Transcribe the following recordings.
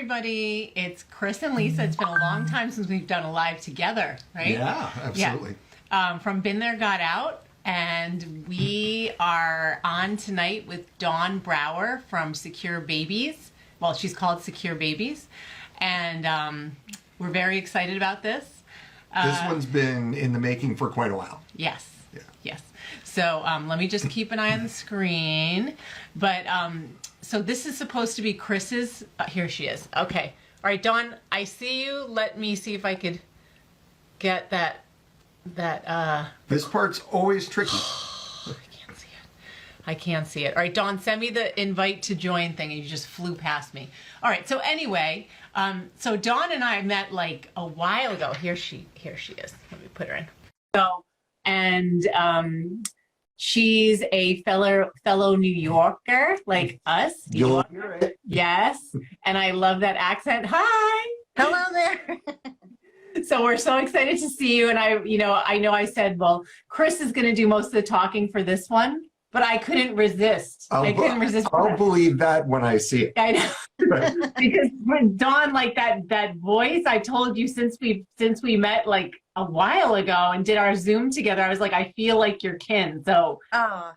everybody. It's Chris and Lisa. It's been a long time since we've done a live together, right? Yeah, absolutely. Yeah. From Been There, Got Out. And we are on tonight with Dawn Brower from Secure Babies. Well, she's called Secure Babies. And we're very excited about this. This one's been in the making for quite a while. Yes. Yeah. Yes. So let me just keep an eye on the screen. But so this is supposed to be Chris's. Here she is. Okay. All right, Dawn, I see you. Let me see if I could get that. This part's always tricky. I can't see it. I can't see it. All right, Dawn, send me the invite to join thing, and you just flew past me. All right. So anyway, so Dawn and I met like a while ago. Here she is. Let me put her in. So and she's a fellow New Yorker like us. You'll hear it. Yes, and I love that accent. Hi. Hello there. So we're so excited to see you. And I know I said, well, Chris is going to do most of the talking for this one, but I couldn't resist. I couldn't resist. I'll believe that when I see it. I know. Because when Dawn, like that voice, I told you since we met like a while ago and did our Zoom together, I was like, I feel like you're kin. So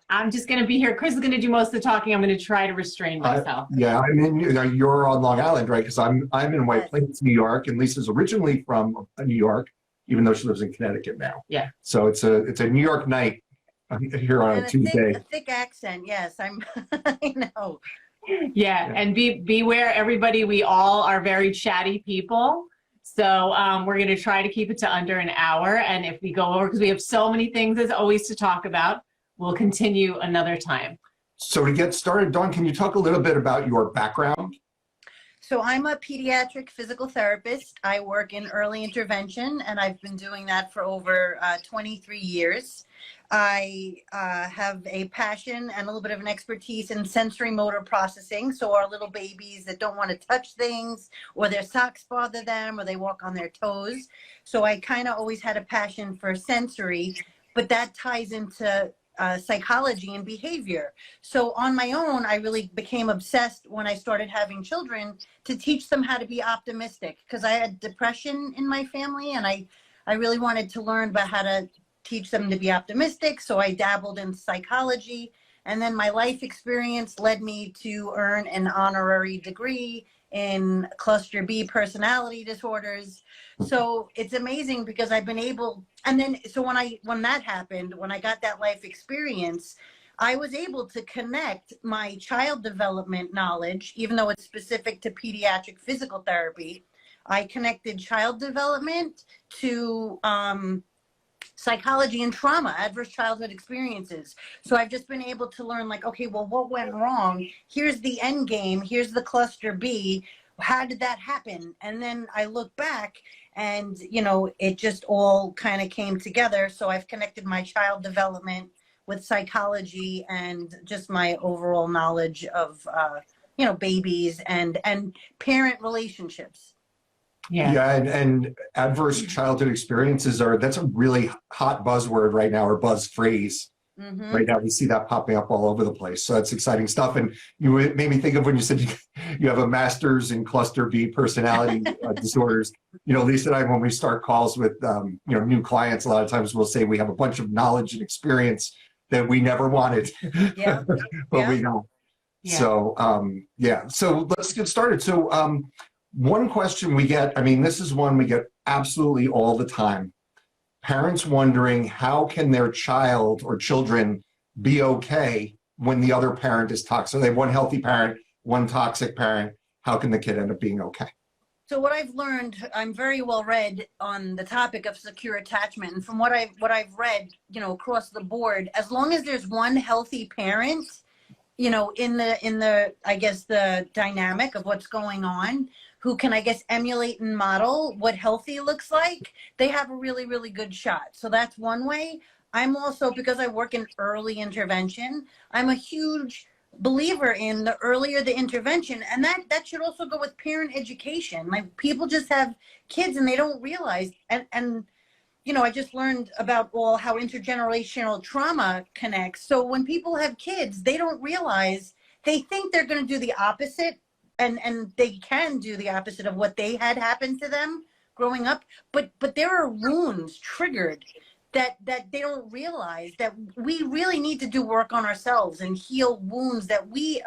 I'm just going to be here. Chris is going to do most of the talking. I'm going to try to restrain myself. Yeah, I mean, you're on Long Island, right? Because I'm in White Plains, New York, and Lisa's originally from New York, even though she lives in Connecticut now. Yeah. So it's a New York night here on a Tuesday. A thick accent, yes. I know. Yeah, and beware, everybody. We all are very chatty people. So we're going to try to keep it to under an hour. And if we go over, because we have so many things as always to talk about, we'll continue another time. So to get started, Dawn, can you talk a little bit about your background? So I'm a pediatric physical therapist. I work in early intervention, and I've been doing that for over 23 years. I have a passion and a little bit of an expertise in sensory motor processing. So our little babies that don't want to touch things, or their socks bother them, or they walk on their toes. So I kind of always had a passion for sensory, but that ties into psychology and behavior. So on my own, I really became obsessed when I started having children to teach them how to be optimistic, because I had depression in my family, and I really wanted to learn about how to teach them to be optimistic. So I dabbled in psychology, and then my life experience led me to earn an honorary degree in cluster B personality disorders. So it's amazing because I've been able, and then so when that happened, when I got that life experience, I was able to connect my child development knowledge, even though it's specific to pediatric physical therapy. I connected child development to psychology and trauma, adverse childhood experiences. So I've just been able to learn, like, okay, well, what went wrong? Here's the end game. Here's the cluster B. How did that happen? And then I look back and, it just all kind of came together. So I've connected my child development with psychology and just my overall knowledge of, babies and parent relationships. Yeah, and adverse childhood experiences that's a really hot buzzword right now, or buzz phrase. Mm-hmm. Right now, we see that popping up all over the place. So that's exciting stuff. And you made me think of when you said you have a master's in cluster B personality disorders. Lisa and I, when we start calls with new clients, a lot of times we'll say we have a bunch of knowledge and experience that we never wanted, yeah. but we don't. Yeah. So so let's get started. So one question we get, this is one we get absolutely all the time. Parents wondering, how can their child or children be okay when the other parent is toxic? So they have one healthy parent, one toxic parent. How can the kid end up being okay? So what I've learned, I'm very well read on the topic of secure attachment. And from what I've read, across the board, as long as there's one healthy parent, in the I guess the dynamic of what's going on, who can, I guess, emulate and model what healthy looks like, they have a really, really good shot. So that's one way. I'm also, because I work in early intervention, I'm a huge believer in the earlier the intervention, and that should also go with parent education. Like, people just have kids and they don't realize, and I just learned about how intergenerational trauma connects. So when people have kids, they don't realize, they think they're going to do the opposite and they can do the opposite of what they had happen to them growing up, but there are wounds triggered that they don't realize, that we really need to do work on ourselves and heal wounds that we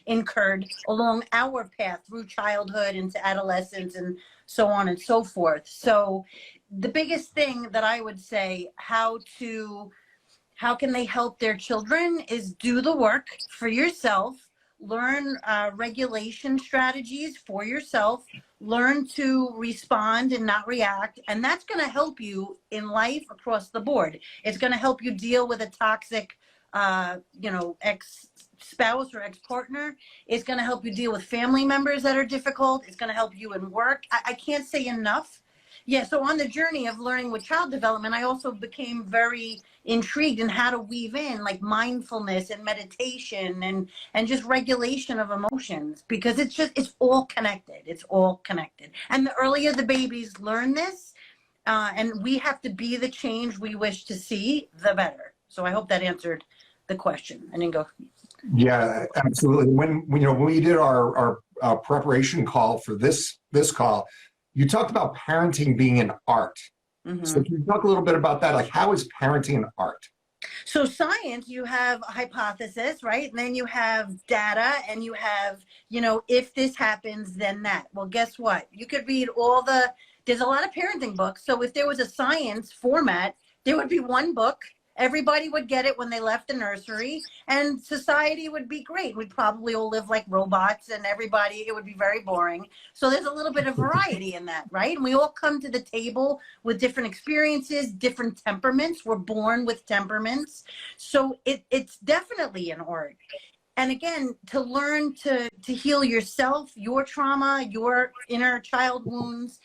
incurred along our path through childhood into adolescence and so on and so forth. So the biggest thing that I would say, how can they help their children, is do the work for yourself, learn regulation strategies for yourself, learn to respond and not react. And that's going to help you in life across the board. It's going to help you deal with a toxic, ex-spouse or ex-partner. It's going to help you deal with family members that are difficult. It's going to help you in work. I can't say enough. Yeah, so on the journey of learning with child development, I also became very intrigued in how to weave in like mindfulness and meditation and just regulation of emotions, because it's all connected. It's all connected. And the earlier the babies learn this, and we have to be the change we wish to see, the better. So I hope that answered the question. I didn't go. Yeah, absolutely. When we did our preparation call for this call, you talked about parenting being an art. Mm-hmm. So can you talk a little bit about that? Like, how is parenting an art? So science, you have a hypothesis, right? And then you have data, and you have, if this happens, then that. Well, guess what? You could read there's a lot of parenting books. So if there was a science format, there would be one book. Everybody would get it when they left the nursery, and society would be great. We'd probably all live like robots, and it would be very boring. So there's a little bit of variety in that, right? And we all come to the table with different experiences, different temperaments. We're born with temperaments. So it's definitely an art. And again, to learn to heal yourself, your trauma, your inner child wounds,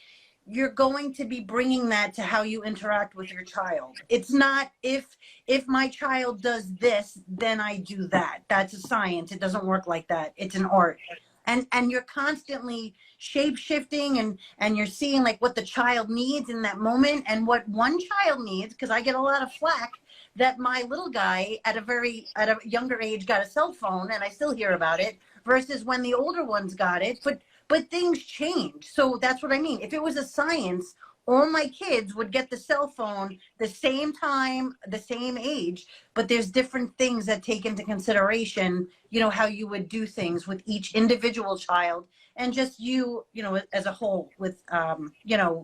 you're going to be bringing that to how you interact with your child. It's not if my child does this, then I do that. That's a science. It doesn't work like that. It's an art. And you're constantly shape shifting, and you're seeing like what the child needs in that moment, and what one child needs, because I get a lot of flack that my little guy at a younger age got a cell phone, and I still hear about it, versus when the older ones got it. But things change. So that's what I mean. If it was a science, all my kids would get the cell phone the same time, the same age, but there's different things that take into consideration, how you would do things with each individual child, and just you as a whole with,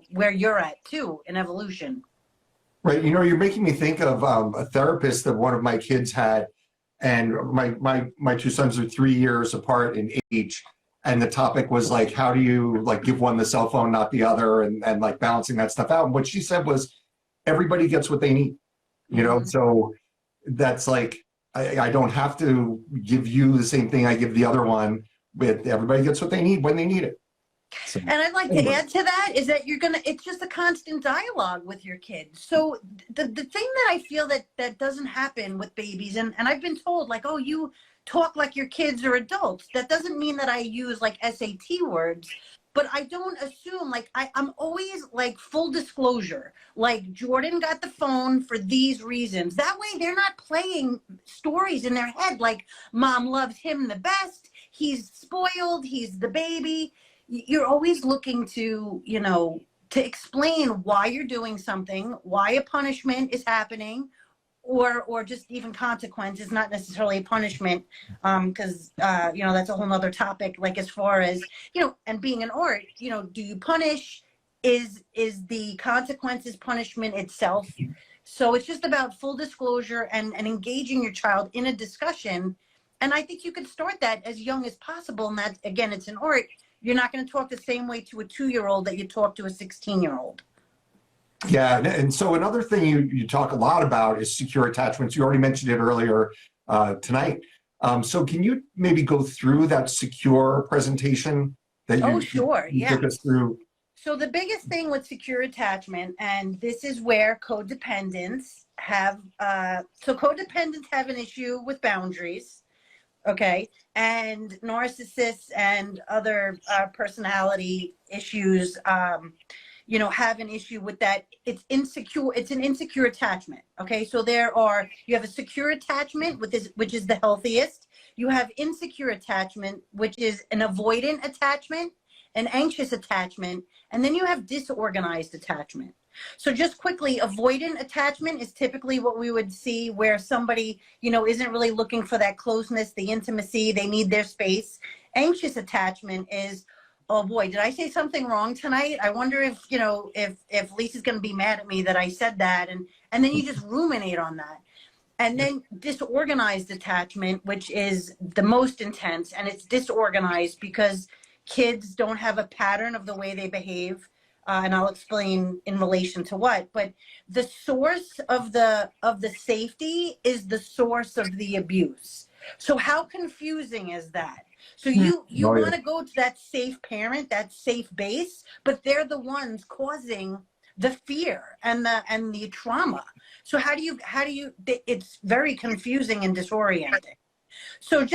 where you're at too in evolution. Right. You're making me think of a therapist that one of my kids had, and my two sons are 3 years apart in age. And the topic was like, how do you like give one the cell phone, not the other, and like balancing that stuff out. And what she said was, everybody gets what they need, So that's like, I don't have to give you the same thing I give the other one, but everybody gets what they need when they need it. So, and I'd like to add to that is that it's just a constant dialogue with your kids. So the thing that I feel that doesn't happen with babies, and I've been told like, oh, you talk like your kids are adults. That doesn't mean that I use like SAT words, but I don't assume, like I'm always like full disclosure, like Jordan got the phone for these reasons. That way they're not playing stories in their head like mom loves him the best, he's spoiled, he's the baby. You're always looking to, to explain why you're doing something, why a punishment is happening, or just even consequence is not necessarily a punishment, because that's a whole nother topic, like as far as and being an art, do you punish, is the consequences punishment itself? So it's just about full disclosure and engaging your child in a discussion. And I think you can start that as young as possible, and that again, it's an art. You're not going to talk the same way to a 2-year-old that you talk to a 16-year-old. Yeah, and so another thing you talk a lot about is secure attachments. You already mentioned it earlier tonight. So can you maybe go through that secure presentation that you took us through? So the biggest thing with secure attachment, and this is where codependents have, codependents have an issue with boundaries, okay? And narcissists and other personality issues, have an issue with that. It's insecure. It's an insecure attachment. Okay. So you have a secure attachment which is the healthiest. you have insecure attachment, which is an avoidant attachment, an anxious attachment, and then you have disorganized attachment. So just quickly, avoidant attachment is typically what we would see where somebody, isn't really looking for that closeness, the intimacy, they need their space. Anxious attachment is, oh boy, did I say something wrong tonight? I wonder if, if Lisa's going to be mad at me that I said that. And then you just ruminate on that. And then disorganized attachment, which is the most intense, and it's disorganized because kids don't have a pattern of the way they behave. And I'll explain in relation to what, but the source of the safety is the source of the abuse. So how confusing is that? So you want to go to that safe parent, that safe base, but they're the ones causing the fear and the trauma. So how do you, it's very confusing and disorienting. So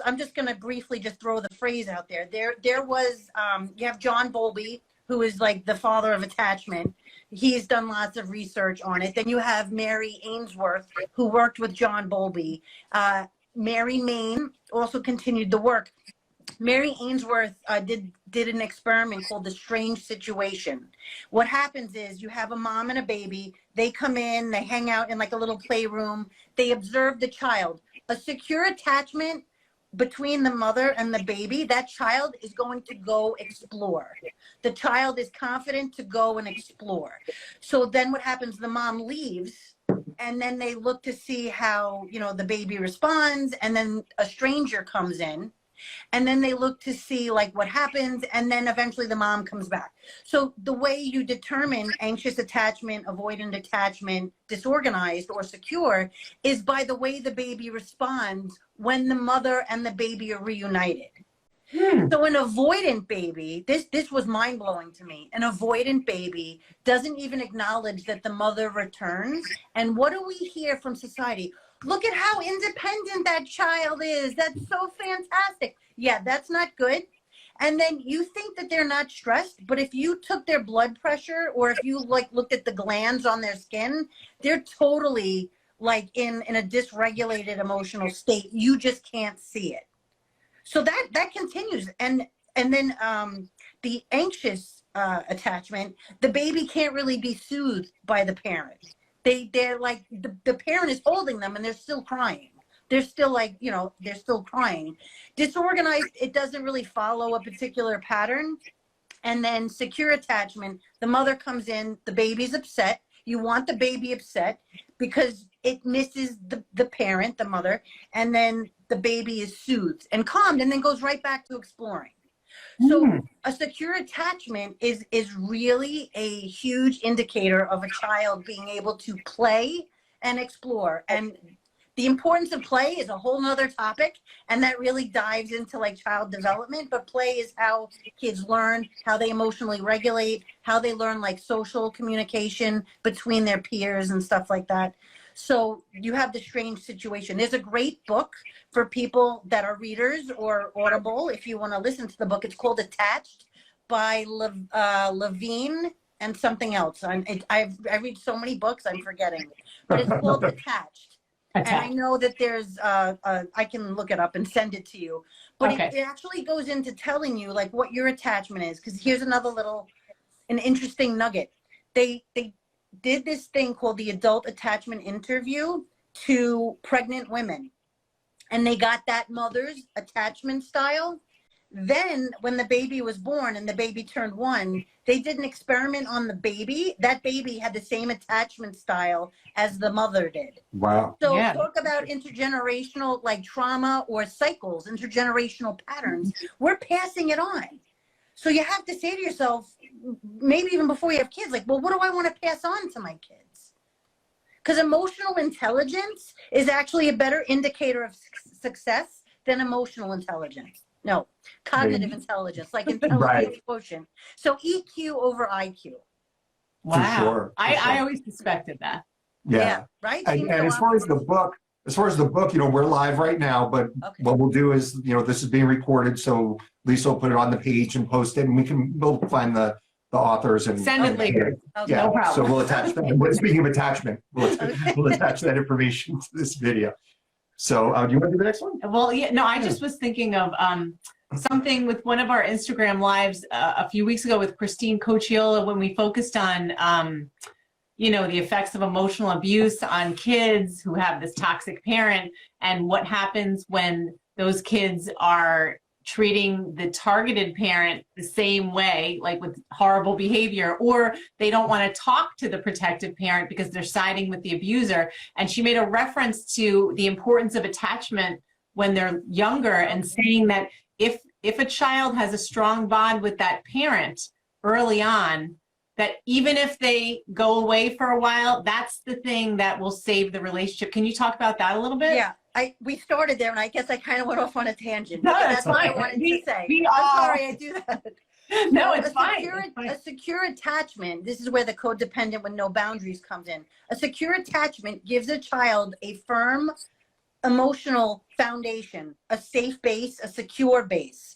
I'm just going to briefly just throw the phrase out there. There was, you have John Bowlby, who is like the father of attachment. He's done lots of research on it. Then you have Mary Ainsworth, who worked with John Bowlby. Mary Main also continued the work. Mary Ainsworth did an experiment called the strange situation. What happens is you have a mom and a baby. They come in, they hang out in like a little playroom. They observe the child. A secure attachment between the mother and the baby, that child is going to go explore. The child is confident to go and explore. So then what happens, the mom leaves, and then they look to see how, the baby responds, and then a stranger comes in, and then they look to see like what happens, and then eventually the mom comes back. So the way you determine anxious attachment, avoidant attachment, disorganized or secure is by the way the baby responds when the mother and the baby are reunited. So an avoidant baby, this was mind-blowing to me. An avoidant baby doesn't even acknowledge that the mother returns. And what do we hear from society? Look at how independent that child is. That's so fantastic. Yeah, that's not good. And then you think that they're not stressed, but if you took their blood pressure or if you looked at the glands on their skin, they're totally in a dysregulated emotional state. You just can't see it. So that continues. And then the anxious attachment, the baby can't really be soothed by the parent. They're like, the parent is holding them and they're still crying. They're still they're still crying. Disorganized, it doesn't really follow a particular pattern. And then secure attachment, the mother comes in, the baby's upset. You want the baby upset because it misses the parent, the mother, and then the baby is soothed and calmed and then goes right back to exploring. So a secure attachment is really a huge indicator of a child being able to play and explore. And the importance of play is a whole nother topic, and that really dives into child development. But play is how kids learn, how they emotionally regulate, how they learn social communication between their peers and stuff like that. So you have the strange situation. There's a great book for people that are readers or Audible. If you want to listen to the book, it's called Attached by Levine and something else. I read so many books, I'm forgetting. But it's called Attached. And I know that there's, I can look it up and send it to you. But it actually goes into telling you what your attachment is. Because here's another an interesting nugget. They did this thing called the Adult Attachment Interview to pregnant women. And they got that mother's attachment style. Then when the baby was born and the baby turned 1, they did an experiment on the baby. That baby had the same attachment style as the mother did. Wow. So talk about intergenerational trauma or cycles, intergenerational patterns. We're passing it on. So you have to say to yourself, maybe even before you have kids, well, what do I want to pass on to my kids? Because emotional intelligence is actually a better indicator of success than emotional intelligence. No, cognitive intelligence, intelligence quotient. So EQ over IQ. Wow. Sure, I always suspected that. Yeah right? And as far as the book, we're live right now, but what we'll do is, this is being recorded, so Lisa will put it on the page and post it, and we'll find the authors and send it later. Yeah, no problem. So we'll attach that. Speaking of attachment, we'll attach that information to this video. So do you want to do the next one? Well, yeah, no, I just was thinking of something with one of our Instagram lives a few weeks ago with Christine Cochiola when we focused on, the effects of emotional abuse on kids who have this toxic parent and what happens when those kids are treating the targeted parent the same way, like with horrible behavior, or they don't want to talk to the protective parent because they're siding with the abuser. And she made a reference to the importance of attachment when they're younger and saying that if a child has a strong bond with that parent early on, that even if they go away for a while, that's the thing that will save the relationship. Can you talk about that a little bit? Yeah, we started there, and I guess I kind of went off on a tangent. No, That's what I fine. wanted to say. We I'm all- sorry, I do that. No, So it's fine. A secure attachment, this is where the codependent with no boundaries comes in. A secure attachment gives a child a firm emotional foundation, a safe base, a secure base.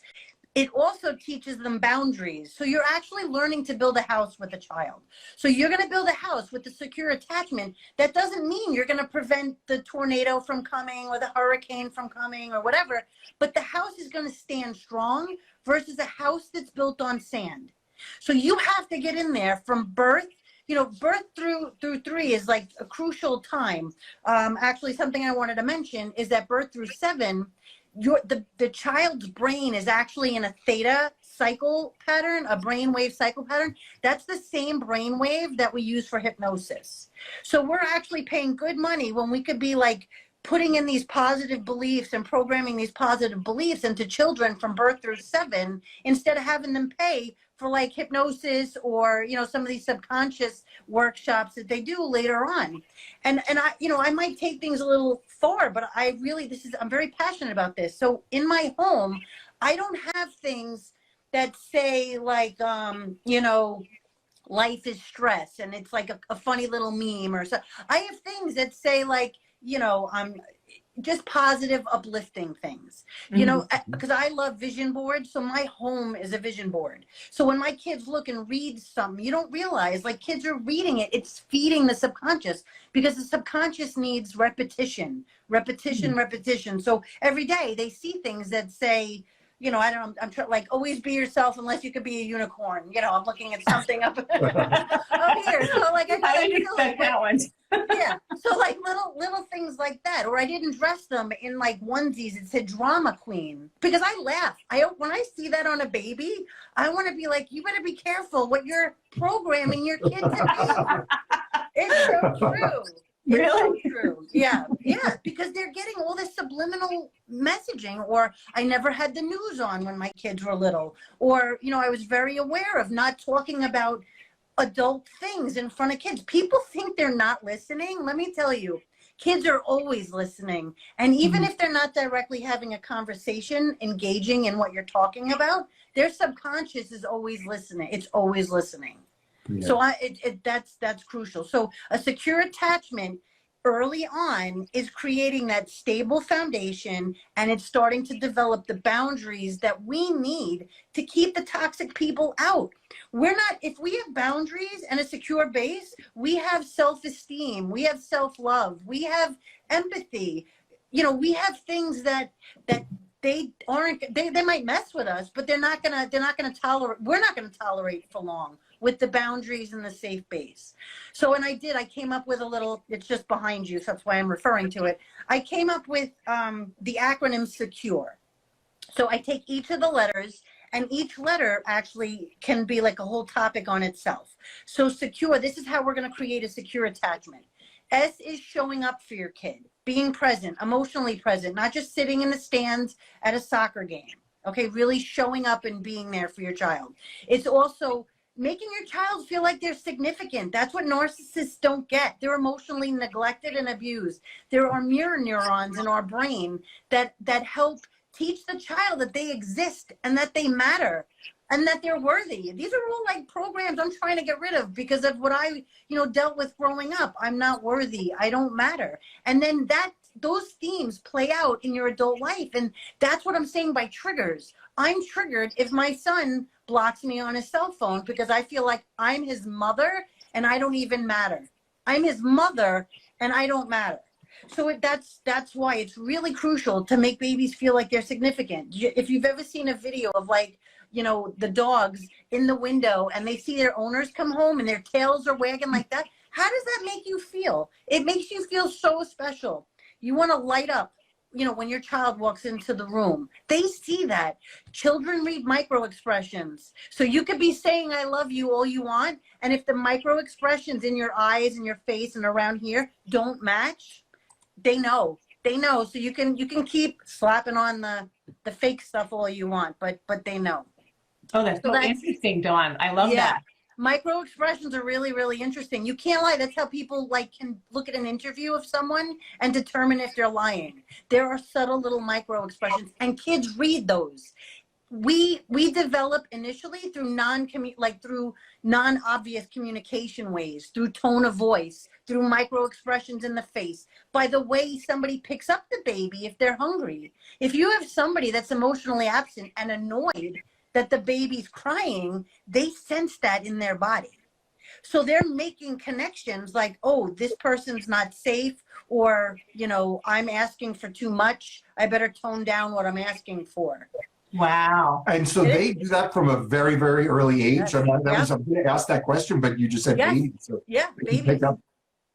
It also teaches them boundaries. So you're actually learning to build a house with a child. So you're going to build a house with a secure attachment. That doesn't mean you're going to prevent the tornado from coming or the hurricane from coming or whatever, but the house is going to stand strong versus a house that's built on sand. So you have to get in there from birth. Birth through 3 is like a crucial time. Actually, something I wanted to mention is that birth through 7, the child's brain is actually in a theta cycle pattern, a brainwave cycle pattern. That's the same brainwave that we use for hypnosis. So we're actually paying good money when we could be like putting in these positive beliefs and programming these positive beliefs into children from birth through 7, instead of having them pay for like hypnosis or, some of these subconscious workshops that they do later on. And I might take things a little far, but I'm very passionate about this. So in my home, I don't have things that say like, life is stress and it's like a funny little meme or so. I have things that say like, I'm just positive, uplifting things, because I love vision boards. So my home is a vision board. So when my kids look and read something, you don't realize like kids are reading it. It's feeding the subconscious because the subconscious needs repetition. So every day they see things that say, I don't know, I'm trying like always be yourself unless you could be a unicorn. I'm looking at something up here. So like I didn't expect that one. Yeah. So like little things like that. Or I didn't dress them in like onesies. It said drama queen because I laugh. When I see that on a baby, I want to be like, you better be careful what you're programming your kid to be. It's so true. Really? So true. Yeah, because they're getting all this subliminal messaging, or I never had the news on when my kids were little, or, I was very aware of not talking about adult things in front of kids. People think they're not listening. Let me tell you, kids are always listening. And even if they're not directly having a conversation, engaging in what you're talking about, their subconscious is always listening. It's always listening. Yeah. So that's crucial. So a secure attachment early on is creating that stable foundation, and it's starting to develop the boundaries that we need to keep the toxic people out. If we have boundaries and a secure base, we have self-esteem, we have self-love, we have empathy. We have things that they might mess with us, but we're not going to tolerate for long with the boundaries and the safe base. So, and I came up with it's just behind you, so that's why I'm referring to it. I came up with the acronym SECURE. So I take each of the letters, and each letter actually can be like a whole topic on itself. So SECURE, this is how we're going to create a secure attachment. S is showing up for your kid, being present, emotionally present, not just sitting in the stands at a soccer game. Okay, really showing up and being there for your child. It's also making your child feel like they're significant. That's what narcissists don't get. They're emotionally neglected and abused. There are mirror neurons in our brain that help teach the child that they exist and that they matter and that they're worthy. These are all like programs I'm trying to get rid of because of what I, dealt with growing up. I'm not worthy. I don't matter. And then those themes play out in your adult life. And that's what I'm saying by triggers. I'm triggered if my son blocks me on his cell phone because I feel like I'm his mother and I don't even matter. I'm his mother and I don't matter. That's why it's really crucial to make babies feel like they're significant. If you've ever seen a video of like, the dogs in the window and they see their owners come home and their tails are wagging like that, how does that make you feel? It makes you feel so special. You want to light up, when your child walks into the room. They see that. Children read micro expressions. So you could be saying I love you all you want, and if the micro expressions in your eyes and your face and around here don't match, they know. So you can keep slapping on the fake stuff all you want, but they know. Oh, that's so interesting, Dawn. I love that. Micro expressions are really, really interesting. You can't lie. That's how people can look at an interview of someone and determine if they're lying. There are subtle little micro expressions, and kids read those. We develop initially through through non-obvious communication ways, through tone of voice, through micro expressions in the face, by the way somebody picks up the baby if they're hungry. If you have somebody that's emotionally absent and annoyed that the baby's crying, they sense that in their body. So they're making connections like, oh, this person's not safe, or, I'm asking for too much. I better tone down what I'm asking for. Wow. And so they do that from a very, very early age. Yes. I'm going to ask that question, but you just said babies. So babies.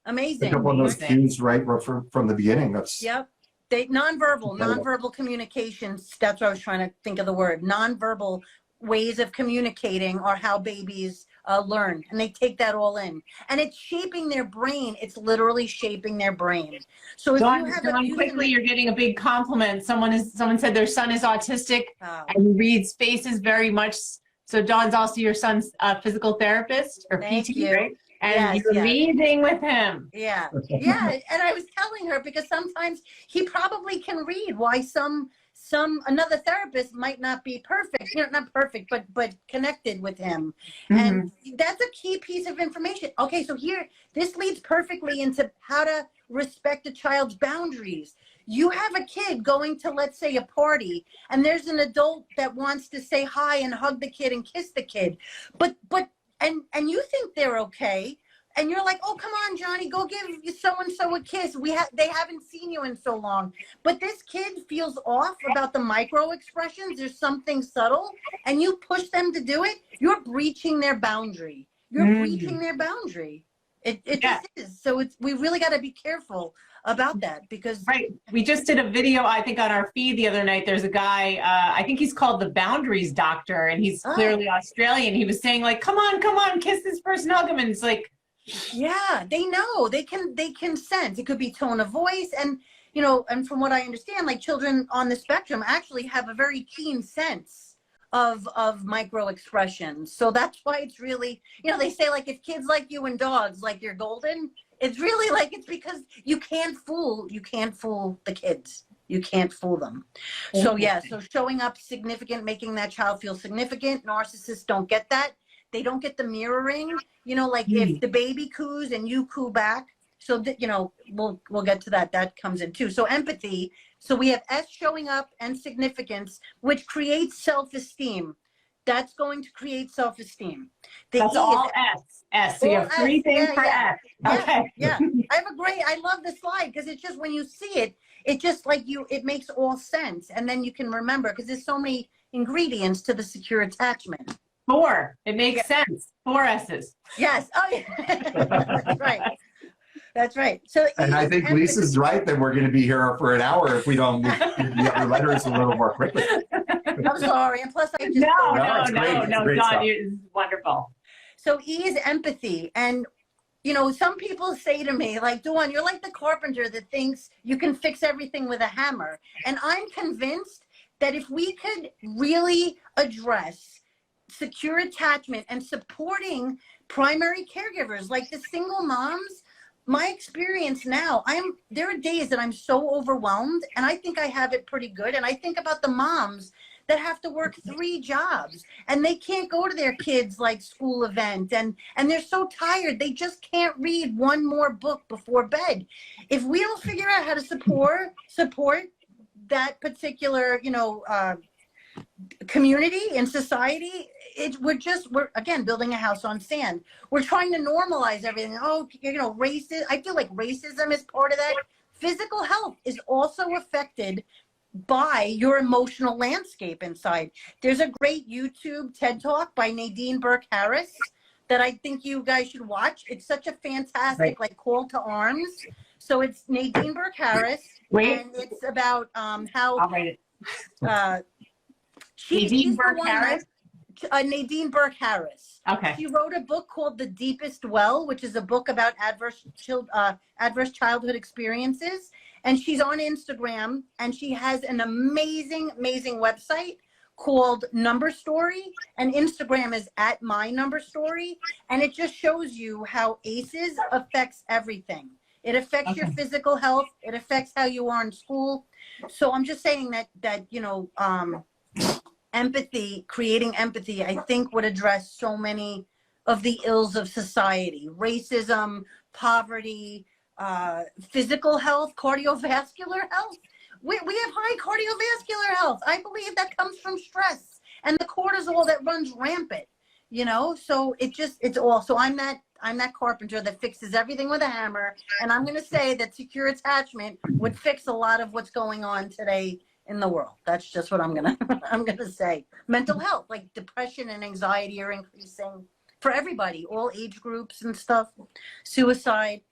Amazing. Pick up on those cues right from the beginning. Yep. Nonverbal communications. That's what I was trying to think of the word. Nonverbal ways of communicating are how babies learn, and they take that all in, and it's shaping their brain. It's literally shaping their brain. So if Dawn, you have quickly, you're getting a big compliment. Someone said their son is autistic and reads faces very much. So Dawn's also your son's physical therapist or PT, right? And you're amazing with him. Yeah. And I was telling her, because sometimes he probably can read why another therapist might not be perfect, not perfect, but connected with him. Mm-hmm. And that's a key piece of information. Okay, so this leads perfectly into how to respect a child's boundaries. You have a kid going to, let's say, a party, and there's an adult that wants to say hi and hug the kid and kiss the kid, and you think they're okay, and you're like, oh, come on, Johnny, go give so-and-so a kiss. They haven't seen you in so long. But this kid feels off about the micro expressions. There's something subtle, and you push them to do it. You're breaching their boundary. Breaching their boundary. It just is. So we really got to be careful about that, because we just did a video, I think, on our feed the other night. There's a guy, I think he's called the Boundaries Doctor, and he's clearly Australian. He was saying, like, come on, kiss this person, hug him. And it's like, they know. They can sense. It could be tone of voice, and and from what I understand, like, children on the spectrum actually have a very keen sense of micro expressions. So that's why it's really, they say, like, if kids like you and dogs, like, you're golden. It's really like, it's because you can't fool the kids. You can't fool them. So so showing up significant, making that child feel significant. Narcissists don't get that. They don't get the mirroring, like if the baby coos and you coo back. So that, we'll get to that. That comes in too. So empathy. So we have S showing up and significance, which creates self-esteem. That's going to create self-esteem. That's all S. So you have three things for S. Okay. Yeah. I love the slide, because it's just, when you see it, it just it makes all sense. And then you can remember, because there's so many ingredients to the secure attachment. 4. It makes sense. 4 S's. Yes. Oh, yeah. That's right. That's right. So, and I think Lisa's right that we're going to be here for an hour if we don't move the other letters a little more quickly. I'm sorry. And plus, I just no, Dawn, it's wonderful. So E is empathy. And, some people say to me, like, Dawn, you're like the carpenter that thinks you can fix everything with a hammer. And I'm convinced that if we could really address secure attachment and supporting primary caregivers, like the single moms, my experience now, there are days that I'm so overwhelmed, and I think I have it pretty good. And I think about the moms that have to work 3 jobs, and they can't go to their kids' like school event, and they're so tired they just can't read one more book before bed. If we don't figure out how to support that particular community and society, we're again building a house on sand. We're trying to normalize everything. Oh, racist. I feel like racism is part of that. physical health is also affected by your emotional landscape inside. There's a great YouTube TED Talk by Nadine Burke Harris that I think you guys should watch. It's such a fantastic like call to arms. So it's Nadine Burke Harris, and it's about how I'll write it. Nadine Burke Harris. Nadine Burke Harris. Okay. She wrote a book called The Deepest Well, which is a book about adverse childhood experiences. And she's on Instagram, and she has an amazing, amazing website called Number Story, and Instagram is @mynumberstory, and it just shows you how ACEs affects everything. It affects your physical health. It affects how you are in school. So I'm just saying that you know, empathy, creating empathy, I think would address so many of the ills of society: racism, poverty, physical health, cardiovascular health. We have high cardiovascular health. I believe that comes from stress and the cortisol that runs rampant, you know? So it's all, so I'm that carpenter that fixes everything with a hammer. And I'm going to say that secure attachment would fix a lot of what's going on today in the world. That's just what I'm going to say. Mental health, like depression and anxiety are increasing for everybody, all age groups and stuff, suicide.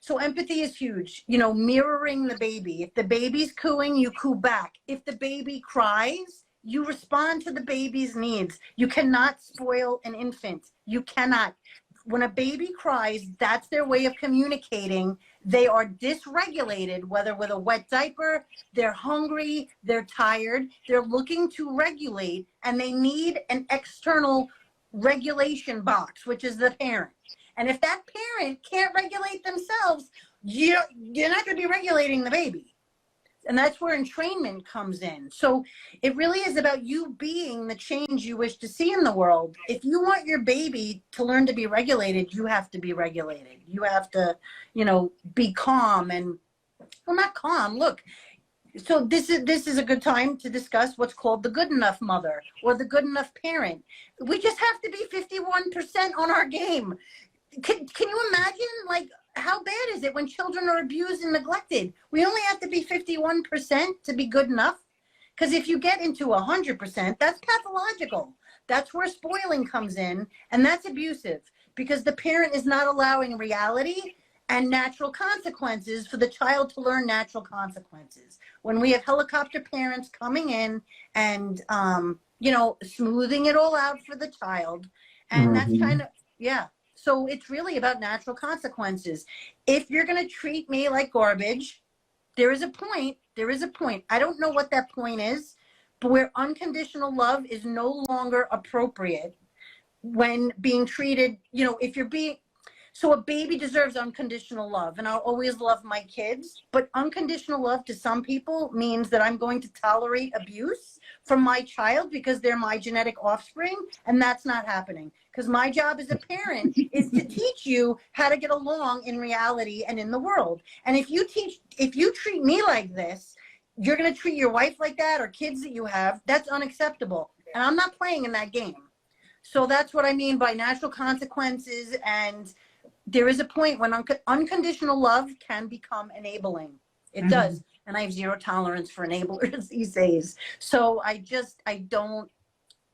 So empathy is huge, you know, mirroring the baby. If the baby's cooing, you coo back. If the baby cries, you respond to the baby's needs. You cannot spoil an infant. You cannot. When a baby cries, that's their way of communicating. They are dysregulated, whether with a wet diaper, they're hungry, they're tired, they're looking to regulate, and they need an external regulation box, which is the parent. And if that parent can't regulate themselves, you're not going to be regulating the baby. And that's where entrainment comes in. So it really is about you being the change you wish to see in the world. If you want your baby to learn to be regulated, you have to be regulated. You have to, you know, be calm and, well, not calm. Look, so this is a good time to discuss what's called the good enough mother or the good enough parent. We just have to be 51% on our game. Can you imagine, like, how bad is it when children are abused and neglected? We only have to be 51% to be good enough. Because if you get into 100%, that's pathological. That's where spoiling comes in, and that's abusive because the parent is not allowing reality and natural consequences for the child to learn natural consequences. When we have helicopter parents coming in and, you know, smoothing it all out for the child, and that's kind of, yeah. So it's really about natural consequences. If you're going to treat me like garbage, there is a point. There is a point. I don't know what that point is, but where unconditional love is no longer appropriate when being treated, you know, if you're being, so a baby deserves unconditional love, and I'll always love my kids, but unconditional love to some people means that I'm going to tolerate abuse from my child because they're my genetic offspring, and that's not happening. Because my job as a parent is to teach you how to get along in reality and in the world. And if you treat me like this, you're going to treat your wife like that or kids that you have. That's unacceptable. And I'm not playing in that game. So that's what I mean by natural consequences. And there is a point when unconditional love can become enabling. It does. And I have zero tolerance for enablers these days. So I don't.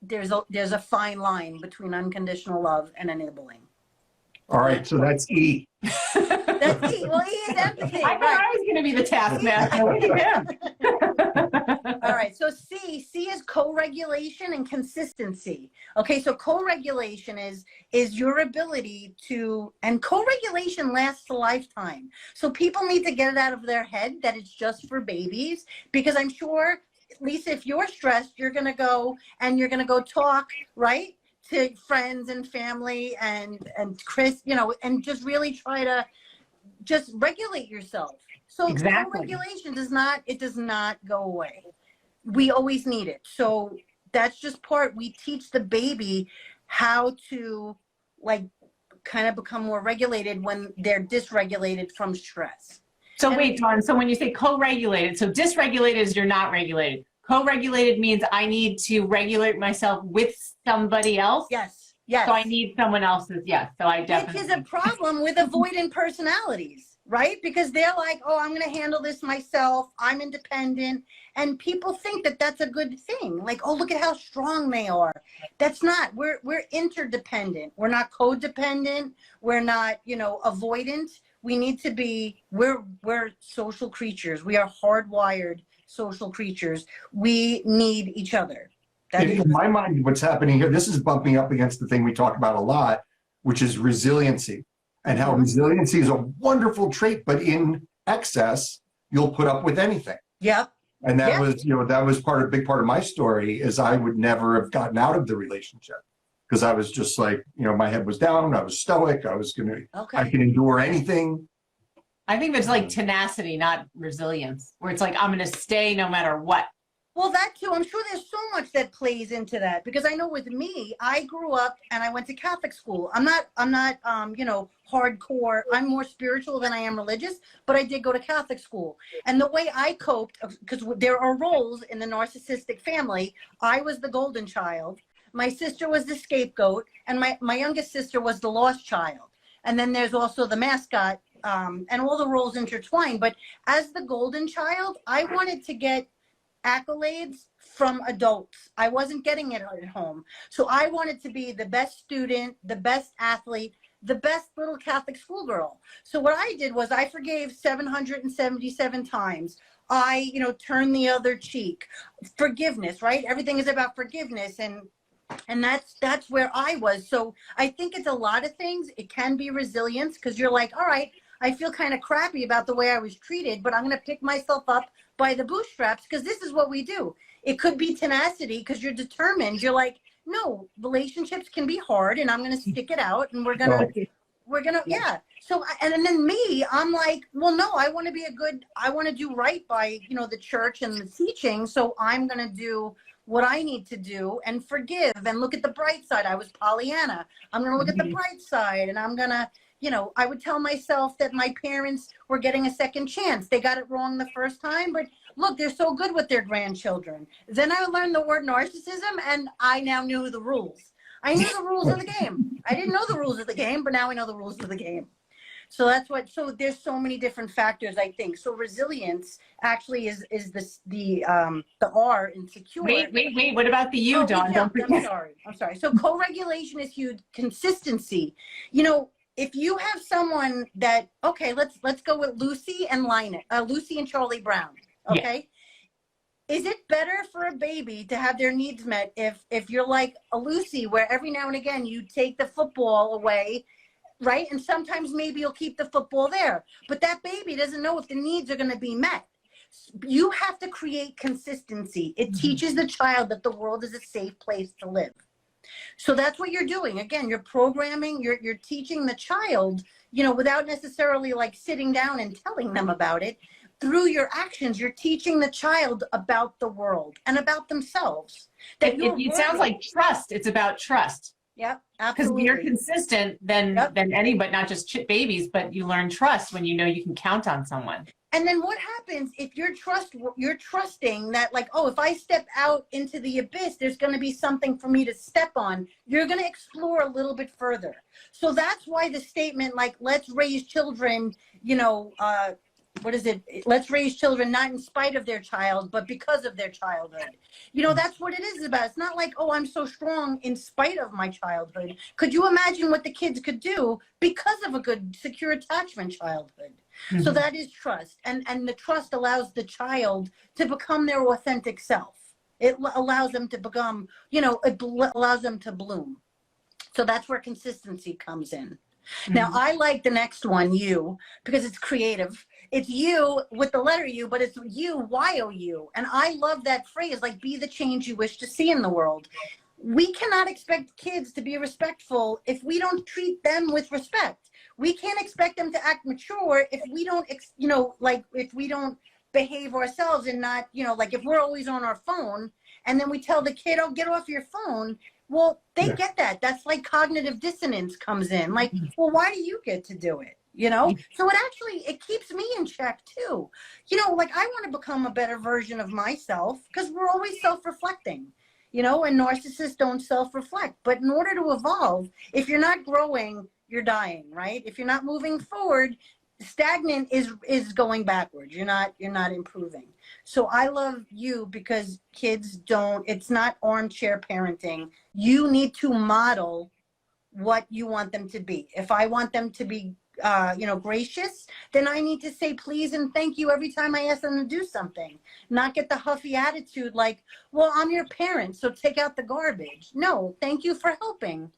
There's a fine line between unconditional love and enabling. All right, so that's E. That's E. Well, E is empathy. I thought I was going to be the taskmaster. Look at him. All right, so C is co-regulation and consistency. Okay, so co-regulation is your ability to, and co-regulation lasts a lifetime. So people need to get it out of their head that it's just for babies, because I'm sure, Lisa, if you're stressed, you're going to go talk, right, to friends and family and Chris, you know, and just really try to just regulate yourself. So regulation does not go away. We always need it. So that's just part, we teach the baby how to, like, kind of become more regulated when they're dysregulated from stress. So wait, Dawn, so when you say co-regulated, so dysregulated is you're not regulated. Co-regulated means I need to regulate myself with somebody else? Yes, yes. So I need someone else's, yes. So I definitely. Which is a problem with avoidant personalities. right? Because they're like, oh, I'm going to handle this myself. I'm independent. And people think that that's a good thing. Like, oh, look at how strong they are. That's not. We're interdependent. We're not codependent. We're not, avoidant. We need to be, we're social creatures. We are hardwired social creatures. We need each other. In my mind, what's happening here, this is bumping up against the thing we talk about a lot, which is resiliency, and how resiliency is a wonderful trait, but in excess, you'll put up with anything. Yep. And that was, that was big part of my story, is I would never have gotten out of the relationship because I was just like, my head was down. I was stoic. I can endure anything. I think there's like tenacity, not resilience, where it's like, I'm going to stay no matter what. Well, that too. I'm sure there's so much that plays into that, because I know with me, I grew up and I went to Catholic school. I'm not, hardcore. I'm more spiritual than I am religious, but I did go to Catholic school. And the way I coped, because there are roles in the narcissistic family, I was the golden child. My sister was the scapegoat, and my youngest sister was the lost child. And then there's also the mascot, and all the roles intertwined. But as the golden child, I wanted to get accolades from adults. I wasn't getting it at home. So I wanted to be the best student, the best athlete, the best little Catholic schoolgirl. So what I did was I forgave 777 times. I, turned the other cheek. Forgiveness, right? Everything is about forgiveness. And that's where I was. So I think it's a lot of things. It can be resilience, because you're like, all right, I feel kind of crappy about the way I was treated, but I'm going to pick myself up by the bootstraps, because this is what we do. It could be tenacity, because you're determined. You're like, no, relationships can be hard, and I'm going to stick it out, and we're going to, yeah. So, and then me, I'm like, well, no, I want to do right by, the church and the teaching. So I'm going to do what I need to do and forgive and look at the bright side. I was Pollyanna. I'm going to look at the bright side, and I'm going to, I would tell myself that my parents were getting a second chance. They got it wrong the first time, but look, they're so good with their grandchildren. Then I learned the word narcissism, and I now knew the rules. I knew the rules of the game. I didn't know the rules of the game, but now I know the rules of the game. So so there's so many different factors, I think. So resilience actually is the R in secure. Wait. What about the U, Dawn? I'm sorry. So co-regulation is huge. Consistency. If you have someone that, okay, let's go with Lucy and Lucy and Charlie Brown. Okay. Yeah. Is it better for a baby to have their needs met if you're like a Lucy, where every now and again you take the football away, right? And sometimes maybe you'll keep the football there, but that baby doesn't know if the needs are going to be met. You have to create consistency. It teaches the child that the world is a safe place to live. So that's what you're doing. Again, you're programming, you're teaching the child, without necessarily like sitting down and telling them about it. Through your actions, you're teaching the child about the world and about themselves. It sounds like trust. It's about trust. Yep, absolutely. Because you're consistent, then anybody, not just babies, but you learn trust when you know you can count on someone. And then what happens if you're trusting that, like, oh, if I step out into the abyss, there's going to be something for me to step on. You're going to explore a little bit further. So that's why the statement, like, let's raise children, let's raise children not in spite of their child, but because of their childhood. That's what it is about. It's not like, oh, I'm so strong in spite of my childhood. Could you imagine what the kids could do because of a good, secure attachment childhood? Mm-hmm. So that is trust. And the trust allows the child to become their authentic self. It allows them to become, it allows them to bloom. So that's where consistency comes in. Mm-hmm. Now, I like the next one, U, because it's creative. It's you with the letter U, but it's you, Y-O-U. And I love that phrase, like, be the change you wish to see in the world. We cannot expect kids to be respectful if we don't treat them with respect. We can't expect them to act mature if we don't, if we don't behave ourselves and not, like if we're always on our phone and then we tell the kid, oh, get off your phone. Well, they get that. That's like cognitive dissonance comes in. Like, well, why do you get to do it? So it keeps me in check too. Like, I want to become a better version of myself, because we're always self-reflecting, and narcissists don't self-reflect. But in order to evolve, if you're not growing, you're dying, right? If you're not moving forward, stagnant is going backwards. You're not improving. So I love you because kids don't, it's not armchair parenting. You need to model what you want them to be. If I want them to be gracious, then I need to say please and thank you every time I ask them to do something. Not get the huffy attitude like, well, I'm your parent, so take out the garbage. No, thank you for helping.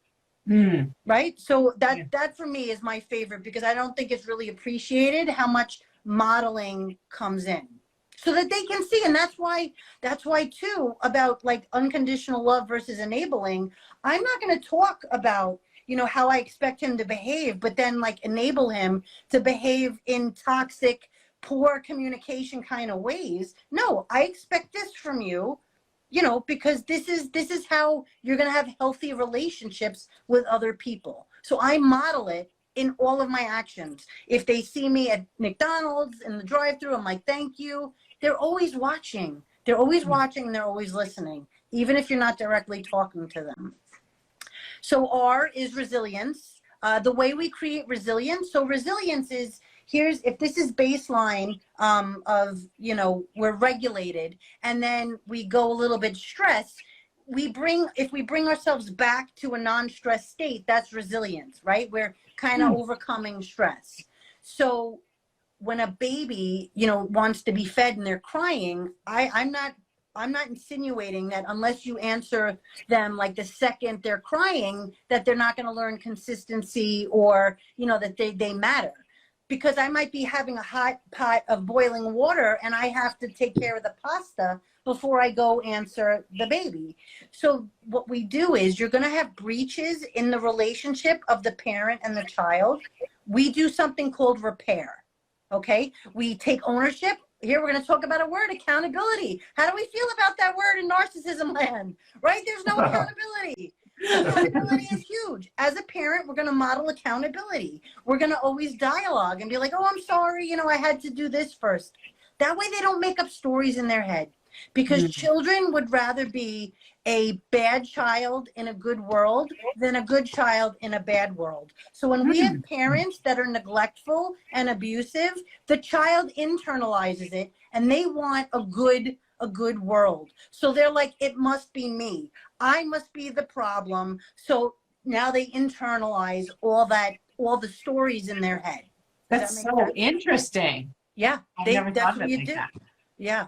Right? So that for me is my favorite, because I don't think it's really appreciated how much modeling comes in, so that they can see. And that's why too, about like unconditional love versus enabling, I'm not going to talk about, how I expect him to behave, but then like enable him to behave in toxic, poor communication kind of ways. No, I expect this from you, because this is how you're going to have healthy relationships with other people. So I model it in all of my actions. If they see me at McDonald's in the drive-thru, I'm like, thank you. They're always watching. They're always watching, and they're always listening, even if you're not directly talking to them. So R is resilience. The way we create resilience. So resilience is, if this is baseline of, we're regulated, and then we go a little bit stressed, if we bring ourselves back to a non-stress state, that's resilience, right? We're kind of overcoming stress. So when a baby, wants to be fed and they're crying, I'm not insinuating that unless you answer them like the second they're crying, that they're not going to learn consistency, or, that they matter. Because I might be having a hot pot of boiling water and I have to take care of the pasta before I go answer the baby. So what we do is, you're going to have breaches in the relationship of the parent and the child. We do something called repair. Okay. We take ownership. Here we're going to talk about a word, accountability. How do we feel about that word in narcissism land? Right? There's no accountability. Accountability is huge. As a parent, we're going to model accountability. We're going to always dialogue and be like, oh, I'm sorry, I had to do this first. That way they don't make up stories in their head, because children would rather be a bad child in a good world than a good child in a bad world. So when we have parents that are neglectful and abusive, the child internalizes it and they want a good world. So they're like, it must be me. I must be the problem. So now they internalize all the stories in their head. That's so interesting. Yeah. That's what you do. Yeah.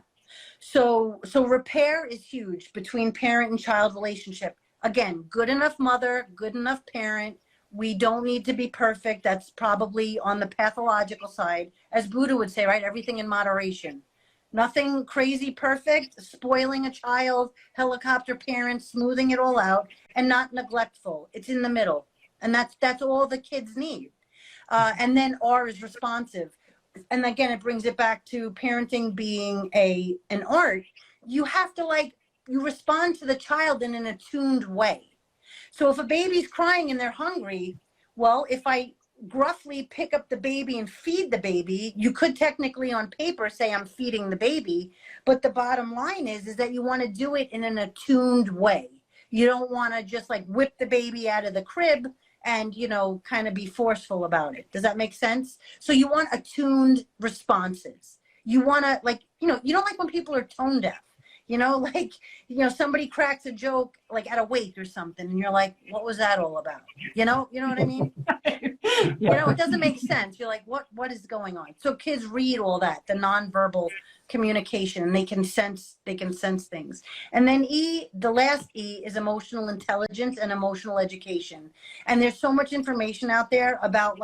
So repair is huge between parent and child relationship. Again, good enough mother, good enough parent. We don't need to be perfect. That's probably on the pathological side. As Buddha would say, right? Everything in moderation. Nothing crazy perfect, spoiling a child, helicopter parents, smoothing it all out, and not neglectful. It's in the middle. And that's all the kids need. And then R is responsive. And again, it brings it back to parenting being an art. You have to you respond to the child in an attuned way. So if a baby's crying and they're hungry, well, if I gruffly pick up the baby and feed the baby, you could technically on paper say I'm feeding the baby, but the bottom line is that you want to do it in an attuned way. You don't want to just whip the baby out of the crib and, kind of be forceful about it. Does that make sense? So you want attuned responses. You want to you don't like when people are tone deaf. Somebody cracks a joke at a wake or something, and you're like, what was that all about? You know what I mean? It doesn't make sense. You're like, what is going on? So kids read all that, the nonverbal communication, and they can sense things. And then E, the last E, is emotional intelligence and emotional education. And there's so much information out there about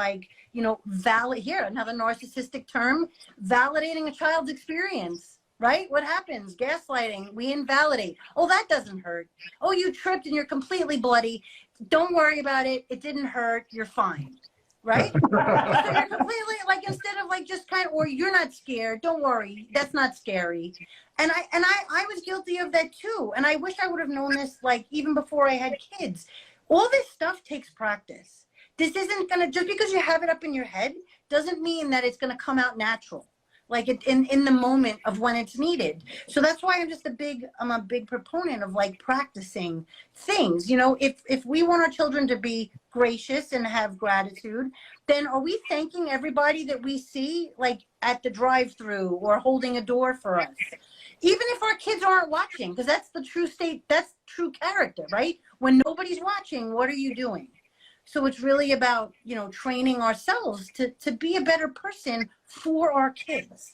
here, another narcissistic term, validating a child's experience. Right? What happens? Gaslighting. We invalidate. Oh, that doesn't hurt. Oh, you tripped and you're completely bloody. Don't worry about it. It didn't hurt. You're fine. Right? So you're completely instead of just or you're not scared. Don't worry. That's not scary. And I was guilty of that too. And I wish I would have known this even before I had kids. All this stuff takes practice. This isn't going to, just because you have it up in your head doesn't mean that it's going to come out natural. like in the moment of when it's needed. So that's why I'm a big proponent of like practicing things. You know, if we want our children to be gracious and have gratitude, then are we thanking everybody that we see like at the drive-through or holding a door for us? Even if our kids aren't watching, because that's the true state, that's true character, right? When nobody's watching, what are you doing? So it's really about, you know, training ourselves to be a better person for our kids.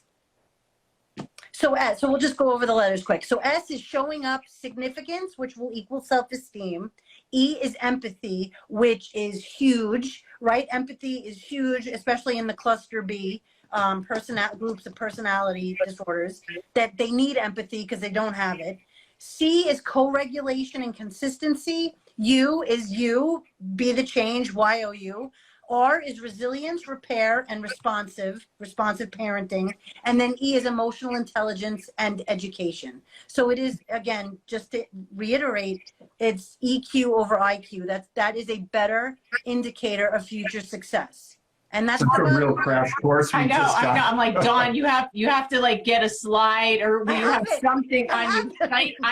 So so we'll just go over the letters quick. So S is showing up significance, which will equal self-esteem. E is empathy, which is huge, right? Empathy is huge, especially in the cluster B, groups of personality disorders, that they need empathy because they don't have it. C is co-regulation and consistency. U is you, be the change, Y-O-U. R is resilience, repair, and responsive parenting. And then E is emotional intelligence and education. So it is, again, just to reiterate, it's EQ over IQ. That is a better indicator of future success. And that's It's a real crash course. I know. I'm like, Dawn, you have to like get a slide, or you have something on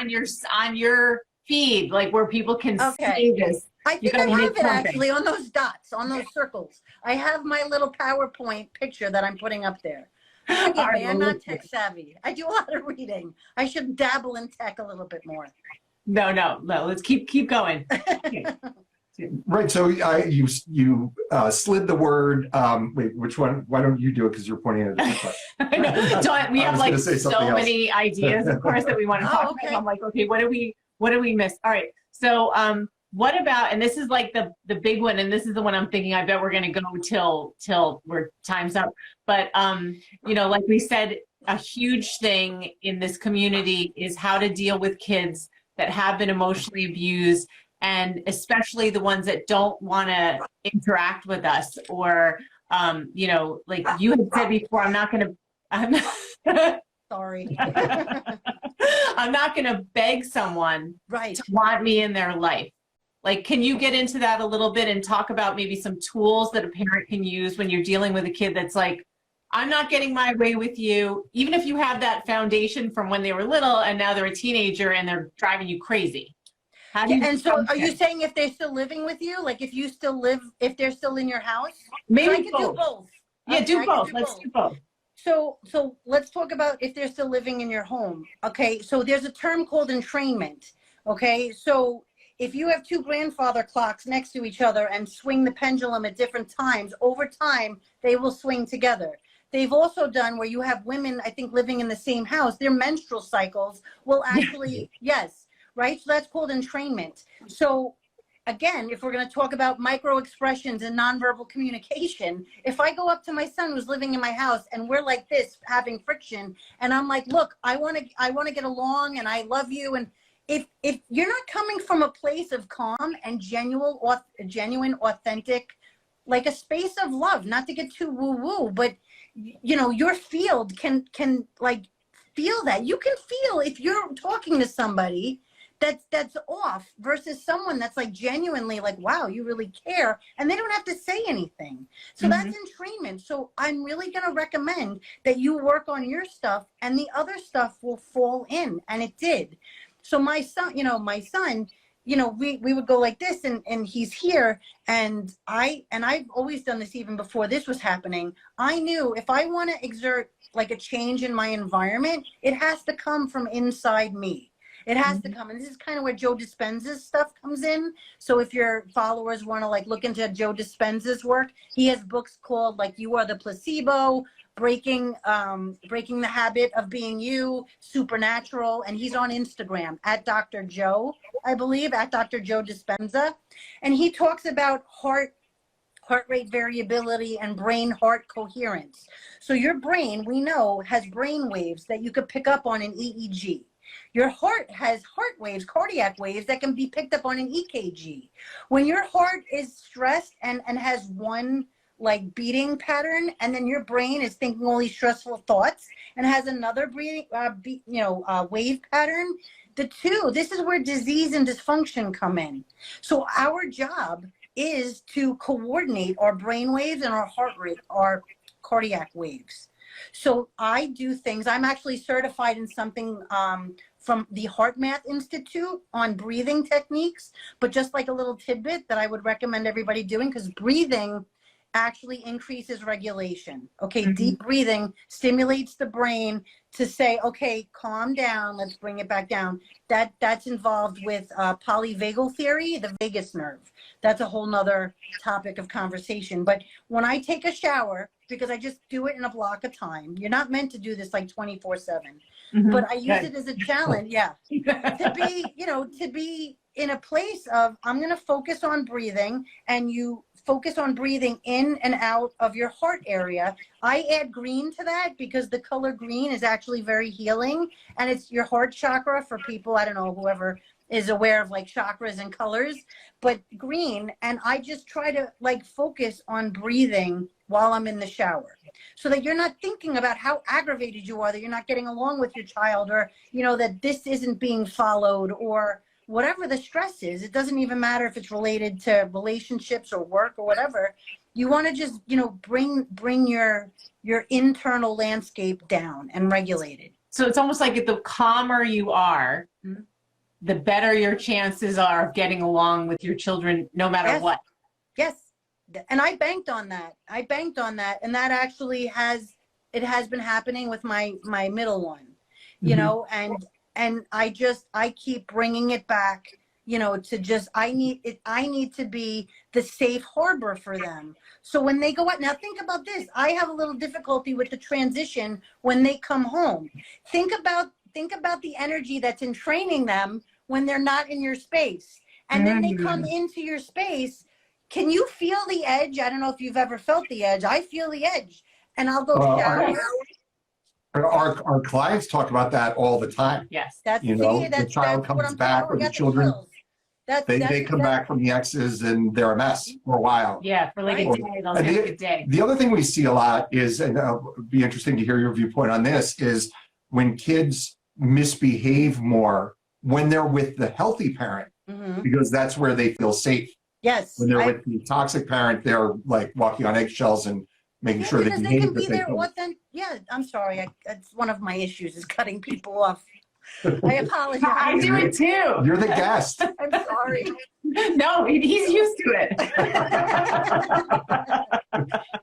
your site, on your feed, like where people can see this. I think I have it actually on those dots, on those circles. I have my little PowerPoint picture that I'm putting up there. Forgive me, I'm not tech savvy. I do a lot of reading. I should dabble in tech a little bit more. No. Let's keep going. Right. So you slid the word. Wait, which one? Why don't you do it? Because you're pointing at a different question. I know. Dawn, we have like so many ideas, of course, that we want to talk about. I'm like, okay, what do we miss? All right. So what about, and this is like the big one, and this is the one I'm thinking, I bet we're going to go till we're time's up. But, you know, like we said, a huge thing in this community is how to deal with kids that have been emotionally abused, and especially the ones that don't want to interact with us, or, you know, like you had said before, I'm sorry. I'm not going to beg someone to want me in their life. Like, can you get into that a little bit and talk about maybe some tools that a parent can use when you're dealing with a kid that's like, I'm not getting my way with you, even if you have that foundation from when they were little and now they're a teenager and they're driving you crazy. How do you and so are you saying if they're still living with you, like if they're still in your house? Maybe so I can do both. Yeah, do both. Let's do both. So let's talk about if they're still living in your home. Okay, so there's a term called entrainment. Okay, so if you have two grandfather clocks next to each other and swing the pendulum at different times, over time, they will swing together. They've also done where you have women, I think, living in the same house, their menstrual cycles will actually, yes, right? So that's called entrainment. So again, if we're going to talk about micro expressions and nonverbal communication, if I go up to my son who's living in my house and we're like this, having friction, and I'm like, look, I want to get along and I love you, and if you're not coming from a place of calm and genuine, authentic, like a space of love, not to get too woo-woo, but you know, your field can like feel that. You can feel if you're talking to somebody that's off versus someone that's like genuinely like, wow, you really care, and they don't have to say anything. So that's entrainment. So I'm really going to recommend that you work on your stuff and the other stuff will fall in, and it did. So my son, we would go like this, and he's here, and I've always done this even before this was happening. I knew if I want to exert like a change in my environment, it has to come from inside me. It has to come. And this is kind of where Joe Dispenza's stuff comes in. So if your followers want to like look into Joe Dispenza's work, he has books called like You Are the Placebo, Breaking the Habit of Being You, Supernatural, and he's on Instagram at Dr. Joe, I believe, at Dr. Joe Dispenza. And he talks about heart rate variability and brain heart coherence. So your brain, we know, has brain waves that you could pick up on an EEG. Your heart has heart waves, cardiac waves that can be picked up on an EKG. When your heart is stressed and has one like beating pattern, and then your brain is thinking all these stressful thoughts and has another breathing, wave pattern, this is where disease and dysfunction come in. So our job is to coordinate our brain waves and our heart rate, our cardiac waves. So I do things. I'm actually certified in something from the HeartMath Institute on breathing techniques, but just like a little tidbit that I would recommend everybody doing, because breathing actually increases regulation. Okay, deep breathing stimulates the brain to say, okay, calm down, let's bring it back down. That's involved with polyvagal theory, the vagus nerve. That's a whole nother topic of conversation. But when I take a shower, because I just do it in a block of time, you're not meant to do this like 24/7, but I use it as a challenge, to be, to be in a place of, I'm going to focus on breathing, and you focus on breathing in and out of your heart area. I add green to that because the color green is actually very healing, and it's your heart chakra for people, I don't know, whoever is aware of like chakras and colors, but green. And I just try to like focus on breathing while I'm in the shower, so that you're not thinking about how aggravated you are, that you're not getting along with your child, or, that this isn't being followed, or whatever the stress is. It doesn't even matter if it's related to relationships or work or whatever. You want to just, bring your internal landscape down and regulate it. So it's almost like the calmer you are, the better your chances are of getting along with your children, no matter what. Yes. And I banked on that. And that actually has been happening with my middle one, and I keep bringing it back, to just, I need to be the safe harbor for them. So when they go out, now think about this. I have a little difficulty with the transition when they come home. Think about the energy that's in training them when they're not in your space. And then they come into your space. Can you feel the edge? I don't know if you've ever felt the edge. I feel the edge. And I'll go shower. Our clients talk about that all the time. Yes. The child comes back, or the children, they come back from the exes and they're a mess for a while. Yeah, for like a day. They'll have a good day. The other thing we see a lot is, and it'd be interesting to hear your viewpoint on this, is when kids misbehave more when they're with the healthy parent, because that's where they feel safe. Yes. When they're with the toxic parent, they're like walking on eggshells and making sure because they can be there. I'm sorry. It's one of my issues is cutting people off. I apologize. I do it too. You're the guest. I'm sorry. No, he's used to it.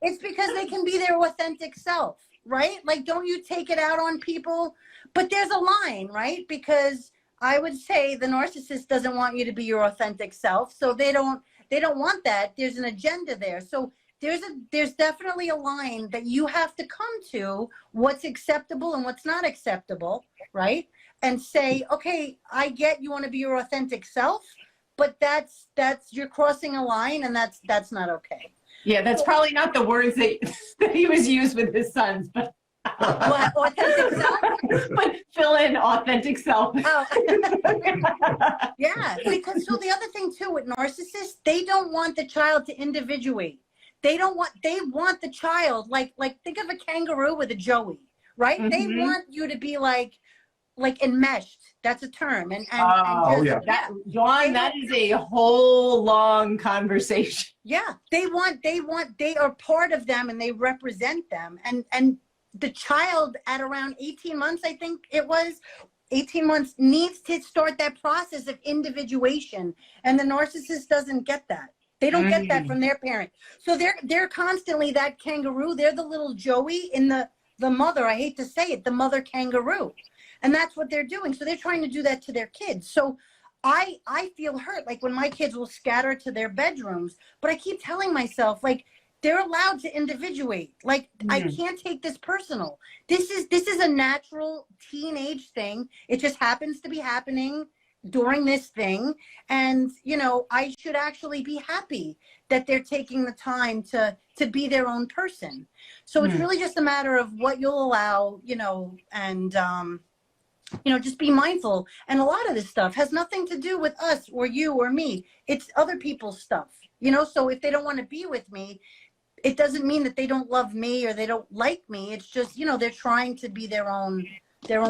It's because they can be their authentic self, right? Like, don't you take it out on people? But there's a line, right? Because I would say the narcissist doesn't want you to be your authentic self, so they don't want that. There's an agenda there. So there's definitely a line that you have to come to what's acceptable and what's not acceptable, right? And say, okay, I get you want to be your authentic self, but that's you're crossing a line, and that's not okay. Yeah, that's probably not the words that he was used with his sons, but What, authentic self? but fill in authentic self. Oh. Yeah, because so the other thing too with narcissists, they don't want the child to individuate. They want the child like think of a kangaroo with a joey, right? They want you to be like enmeshed. That's a term. And yeah. Dawn, that is a whole long conversation. Yeah, they are part of them and they represent them. And the child at around 18 months, I think it was, 18 months needs to start that process of individuation. And the narcissist doesn't get that. They don't get that from their parent. So they're constantly that kangaroo. They're the little Joey in the mother, I hate to say it, the mother kangaroo. And that's what they're doing. So they're trying to do that to their kids. So I feel hurt, like when my kids will scatter to their bedrooms, but I keep telling myself, like, they're allowed to individuate. Like, I can't take this personal. This is a natural teenage thing. It just happens to be happening during this thing. And, I should actually be happy that they're taking the time to be their own person. So it's really just a matter of what you'll allow, and, just be mindful. And a lot of this stuff has nothing to do with us or you or me. It's other people's stuff, so if they don't want to be with me, it doesn't mean that they don't love me or they don't like me. It's just, they're trying to be their own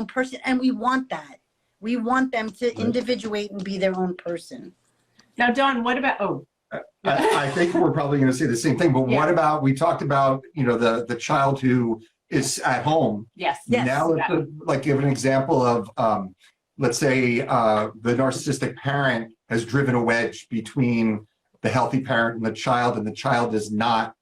person. And we want that. We want them to individuate and be their own person. Now, Dawn, what about, I think we're probably going to say the same thing, but what about, we talked about, the child who is at home. Yes. Yes. Now, like give an example of, let's say the narcissistic parent has driven a wedge between the healthy parent and the child is not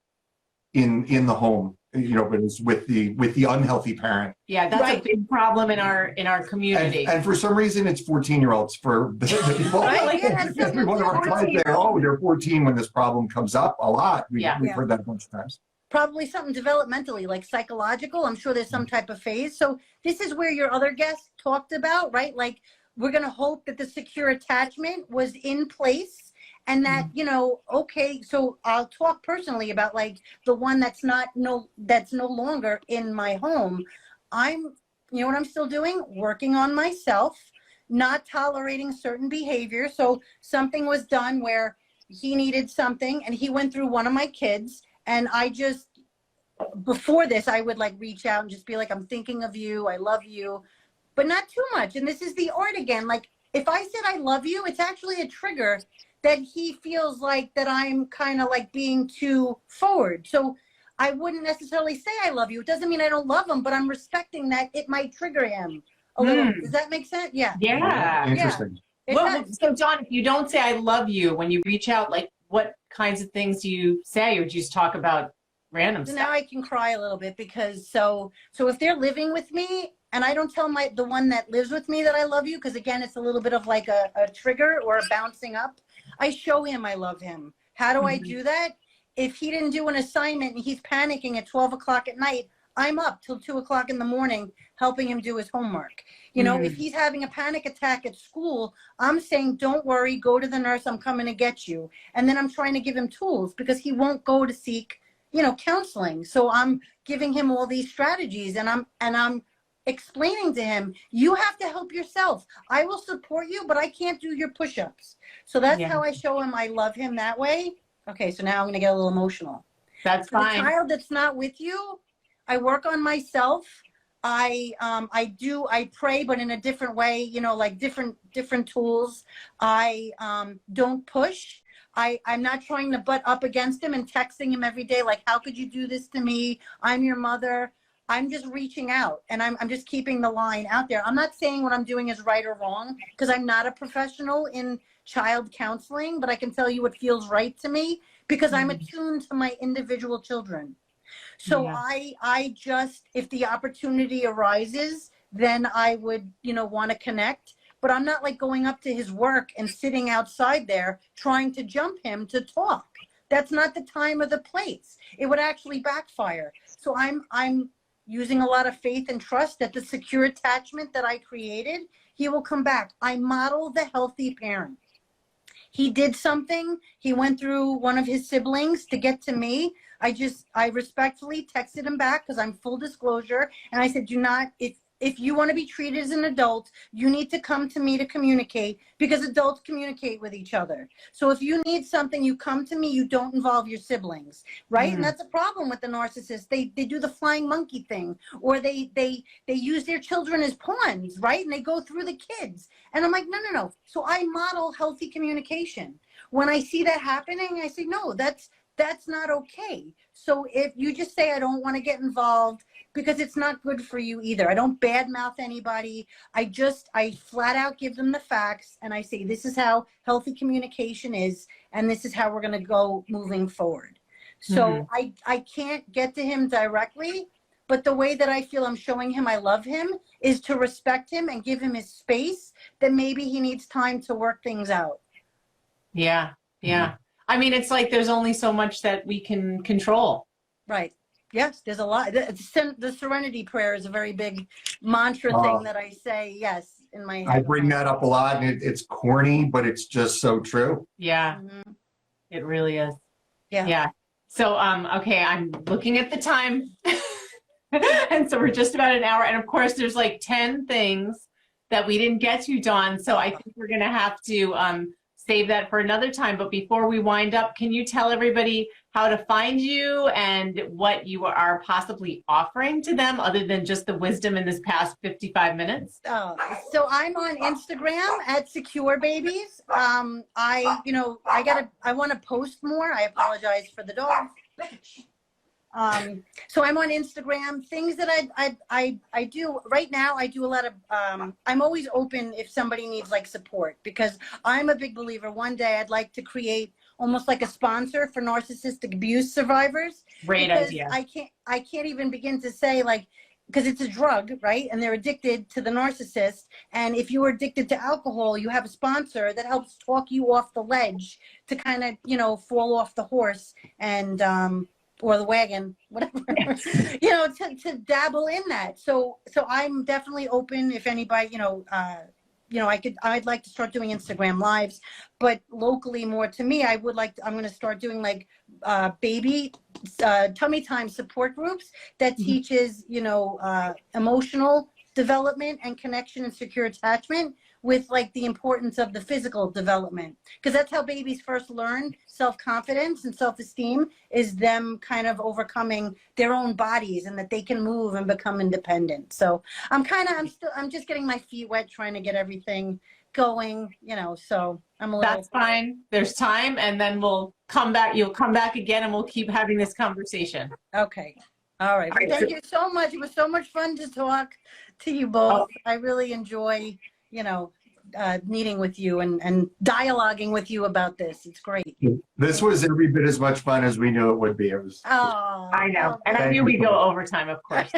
in the home, but is with the unhealthy parent. Yeah, that's Right. a big problem in our community. And for some reason, it's 14-year-olds for the people. Right, yeah, that's Every one of our clients there, they're 14 when this problem comes up a lot. We've Yeah. heard that a bunch of times. Probably something developmentally, like psychological. I'm sure there's some type of phase. So this is where your other guest talked about, right? Like we're going to hope that the secure attachment was in place and that, okay, so I'll talk personally about like the one that's no longer in my home. You know what I'm still doing? Working on myself, not tolerating certain behavior. So something was done where he needed something and he went through one of my kids. And before this, I would like reach out and just be like, I'm thinking of you. I love you, but not too much. And this is the art again. Like if I said I love you, it's actually a trigger that he feels like that I'm kind of like being too forward. So I wouldn't necessarily say I love you. It doesn't mean I don't love him, but I'm respecting that it might trigger him a little. Does that make sense? Yeah. Yeah. Interesting. Well, so John, if you don't say I love you when you reach out, like what kinds of things do you say, or do you just talk about random So stuff? now I can cry a little bit because so if they're living with me and I don't tell the one that lives with me that I love you, because again, it's a little bit of like a trigger or a bouncing up. I show him I love him. How do I do that? If he didn't do an assignment and he's panicking at 12 o'clock at night, I'm up till 2 o'clock in the morning helping him do his homework. If he's having a panic attack at school, I'm saying, don't worry, go to the nurse, I'm coming to get you. And then I'm trying to give him tools because he won't go to seek, counseling. So I'm giving him all these strategies and I'm explaining to him, you have to help yourself. I will support you, but I can't do your push-ups. So that's how I show him I love him that way. Okay, so now I'm going to get a little emotional. That's For fine. the child that's not with you, I work on myself. I pray, but in a different way, like different tools. I don't push. I'm not trying to butt up against him and texting him every day, like, how could you do this to me? I'm your mother. I'm just reaching out and I'm just keeping the line out there. I'm not saying what I'm doing is right or wrong because I'm not a professional in child counseling, but I can tell you what feels right to me because I'm attuned to my individual children. So I just, if the opportunity arises, then I would, want to connect, but I'm not like going up to his work and sitting outside there trying to jump him to talk. That's not the time or the place. It would actually backfire. So I'm using a lot of faith and trust that the secure attachment that I created, he will come back. I model the healthy parent. He did something. He went through one of his siblings to get to me. I respectfully texted him back because I'm full disclosure. And I said, if you want to be treated as an adult, you need to come to me to communicate because adults communicate with each other. So if you need something, you come to me, you don't involve your siblings, right? And that's a problem with the narcissist. They do the flying monkey thing, or they use their children as pawns, right? And they go through the kids. And I'm like, no. So I model healthy communication. When I see that happening, I say, no, that's not okay. So if you just say, I don't want to get involved, because it's not good for you either. I don't badmouth anybody. I flat out give them the facts and I say, this is how healthy communication is, and this is how we're going to go moving forward. So I can't get to him directly, but the way that I feel I'm showing him I love him is to respect him and give him his space that maybe he needs time to work things out. Yeah. I mean, it's like there's only so much that we can control. Right. Yes, there's a lot. The Serenity Prayer is a very big mantra thing that I say, yes, in my head. I bring that up a lot, and it's corny, but it's just so true. Yeah, it really is. Yeah. So, okay, I'm looking at the time. And so we're just about an hour. And of course, there's like 10 things that we didn't get to, Dawn. So I think we're going to have to save that for another time. But before we wind up, can you tell everybody how to find you and what you are possibly offering to them other than just the wisdom in this past 55 minutes? So I'm on Instagram at Secure Babies. I want to post more. I apologize for the dog. So I'm on Instagram. Things that I do right now. I do a lot of. I'm always open if somebody needs like support, because I'm a big believer. One day I'd like to create almost like a sponsor for narcissistic abuse survivors. Great Because idea. I can't even begin to say, like, because it's a drug, right? And they're addicted to the narcissist. And if you are addicted to alcohol, you have a sponsor that helps talk you off the ledge to kind of, you know, fall off the horse and, or the wagon, whatever, you know, to dabble in that. So I'm definitely open if anybody, I'd like to start doing Instagram lives, but locally more to me, I'm going to start doing like baby tummy time support groups that teaches, emotional development and connection and secure attachment with like the importance of the physical development. Because that's how babies first learn self-confidence and self-esteem, is them kind of overcoming their own bodies and that they can move and become independent. So I'm just getting my feet wet, trying to get everything going, so I'm a little. That's fine. There's time, and then we'll come back. You'll come back again, and we'll keep having this conversation. Okay. All right. Well, thank you so much. It was so much fun to talk to you both. I really enjoy, meeting with you and dialoguing with you about this. It's great. This was every bit as much fun as we knew it would be. It was. Oh, I know. And I Thank knew we'd you. go overtime, of course.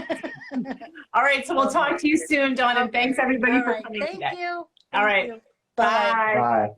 All right. So we'll talk to you soon, Dawn, and thanks everybody All for right. coming Thank today. you. All right. Bye. Bye. Bye.